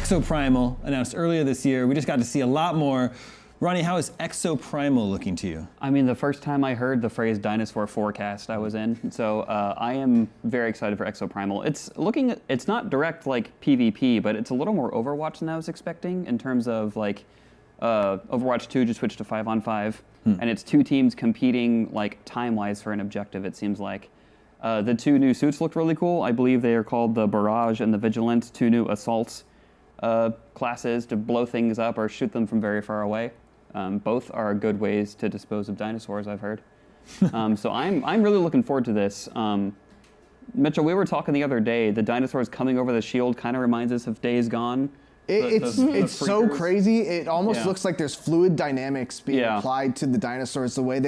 Exoprimal, announced earlier this year. We just got to see a lot more. Ronnie, how is Exoprimal looking to you? I mean, the first time I heard the phrase dinosaur forecast, I was in. So I am very excited for Exoprimal. It's not direct like PvP, but it's a little more Overwatch than I was expecting in terms of like Overwatch 2 just switched to 5-on-5, and it's two teams competing like time-wise for an objective, it seems like. The two new suits looked really cool. I believe they are called the Barrage and the Vigilant, two new assault classes to blow things up or shoot them from very far away. Both are good ways to dispose of dinosaurs, I've heard. So I'm really looking forward to this. Mitchell, we were talking the other day, the dinosaurs coming over the shield kind of reminds us of Days Gone. It's so crazy. It almost looks like there's fluid dynamics being applied to the dinosaurs. The way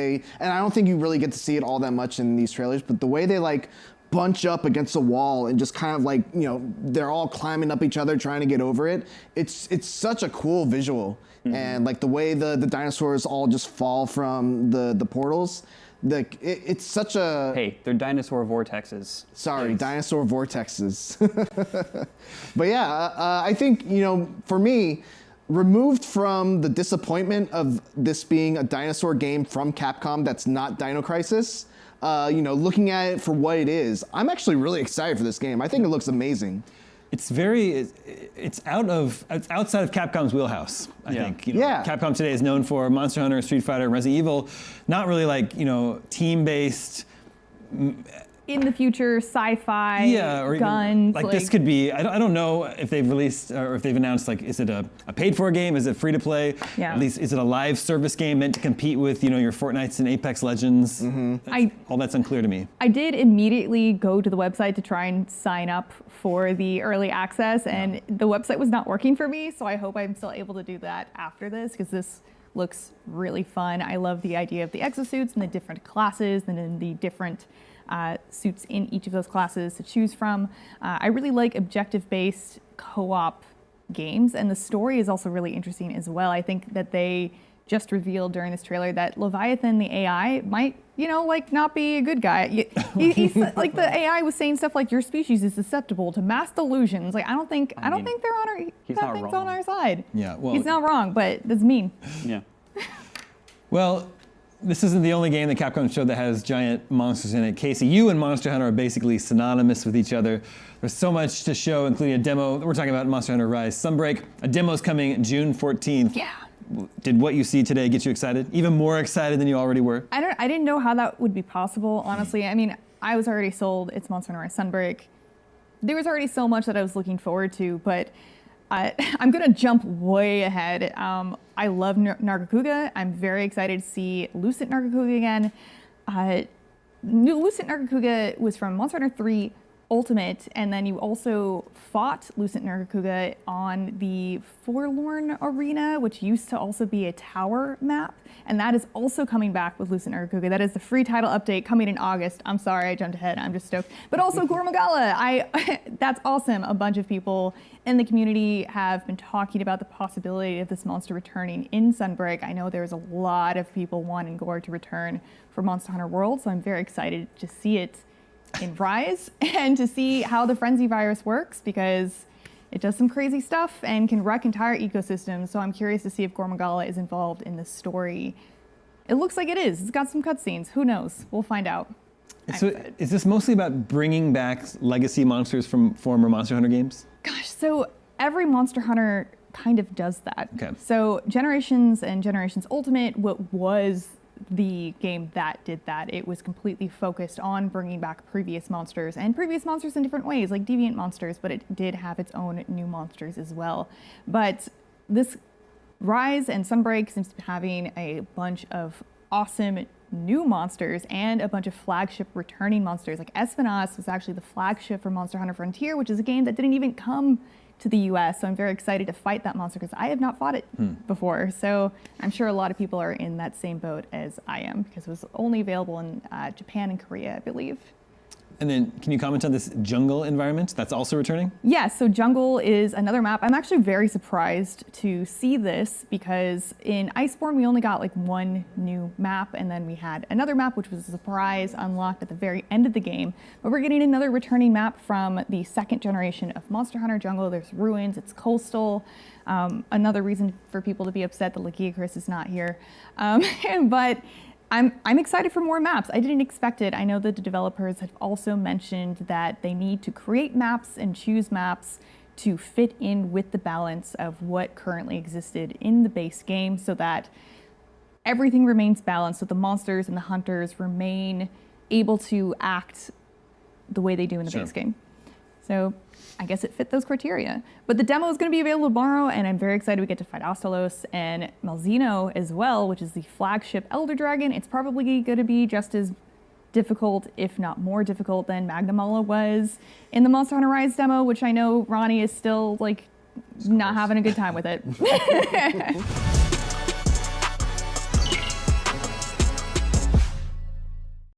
and I don't think you really get to see it all that much in these trailers, but the way they like bunch up against a wall and just kind of like, you know, they're all climbing up each other trying to get over it. It's such a cool visual. And like the way the dinosaurs all just fall from the portals. It's such a... Hey, they're dinosaur vortexes. Sorry, dinosaur vortexes. But yeah, I think, you know, for me, removed from the disappointment of this being a dinosaur game from Capcom that's not Dino Crisis, you know, looking at it for what it is, I'm actually really excited for this game. I think it looks amazing. It's outside of Capcom's wheelhouse, I think. You know, Capcom today is known for Monster Hunter, Street Fighter, and Resident Evil, not really like, you know, team-based. In the future, sci-fi, or guns. Even, like this could be, I don't know if they've released or if they've announced, like, is it a paid-for game? Is it free-to-play? Yeah. At least, is it a live service game meant to compete with, you know, your Fortnites and Apex Legends? All that's unclear to me. I did immediately go to the website to try and sign up for the early access, and the website was not working for me, so I hope I'm still able to do that after this, because this looks really fun. I love the idea of the exosuits and the different classes and then the different suits in each of those classes to choose from. I really like objective-based co-op games, and the story is also really interesting as well. I think that they just revealed during this trailer that Leviathan, the AI, might, you know, like not be a good guy. He's like, the AI was saying stuff like your species is susceptible to mass delusions. Like I don't think they're on our side. Yeah, well, he's not wrong, but that's mean. Yeah. Well, this isn't the only game that Capcom showed that has giant monsters in it. Casey, you and Monster Hunter are basically synonymous with each other. There's so much to show, including a demo. We're talking about Monster Hunter Rise Sunbreak. A demo's coming June 14th. Yeah. Did what you see today get you excited? Even more excited than you already were? I didn't know how that would be possible, honestly. I mean, I was already sold. It's Monster Hunter Rise Sunbreak. There was already so much that I was looking forward to, but I'm going to jump way ahead. I love Nargacuga. I'm very excited to see Lucent Nargacuga again. Lucent Nargacuga was from Monster Hunter 3 Ultimate, and then you also fought Lucent Nargacuga on the Forlorn Arena, which used to also be a tower map, and that is also coming back with Lucent Nargacuga. That is the free title update coming in August. I'm sorry, I jumped ahead. I'm just stoked. But also Gormagala. That's awesome. A bunch of people in the community have been talking about the possibility of this monster returning in Sunbreak. I know there's a lot of people wanting Gore to return for Monster Hunter World, so I'm very excited to see it in Rise and to see how the Frenzy virus works, because it does some crazy stuff and can wreck entire ecosystems. So I'm curious to see if Gormagala is involved in this story. It looks like it is. It's got some cutscenes. Who knows? We'll find out. So is this mostly about bringing back legacy monsters from former Monster Hunter games? Gosh, so every Monster Hunter kind of does that. Okay. So Generations and Generations Ultimate, what was the game that did that. It was completely focused on bringing back previous monsters, and previous monsters in different ways, like deviant monsters, but it did have its own new monsters as well. But this Rise and Sunbreak seems to be having a bunch of awesome new monsters and a bunch of flagship returning monsters. Like Espinas was actually the flagship for Monster Hunter Frontier, which is a game that didn't even come to the US, so I'm very excited to fight that monster because I have not fought it before. So I'm sure a lot of people are in that same boat as I am, because it was only available in Japan and Korea, I believe. And then, can you comment on this jungle environment that's also returning? Yes, so jungle is another map. I'm actually very surprised to see this because in Iceborne we only got like one new map, and then we had another map which was a surprise unlocked at the very end of the game. But we're getting another returning map from the second generation of Monster Hunter Jungle. There's ruins, it's coastal. Another reason for people to be upset that Lagiacris is not here. But I'm excited for more maps. I didn't expect it. I know that the developers have also mentioned that they need to create maps and choose maps to fit in with the balance of what currently existed in the base game so that everything remains balanced, so the monsters and the hunters remain able to act the way they do in the base game. So I guess it fit those criteria. But the demo is going to be available tomorrow, and I'm very excited we get to fight Ostalos and Malzeno as well, which is the flagship Elder Dragon. It's probably going to be just as difficult, if not more difficult, than Magnamala was in the Monster Hunter Rise demo, which I know Ronnie is still like not having a good time with it.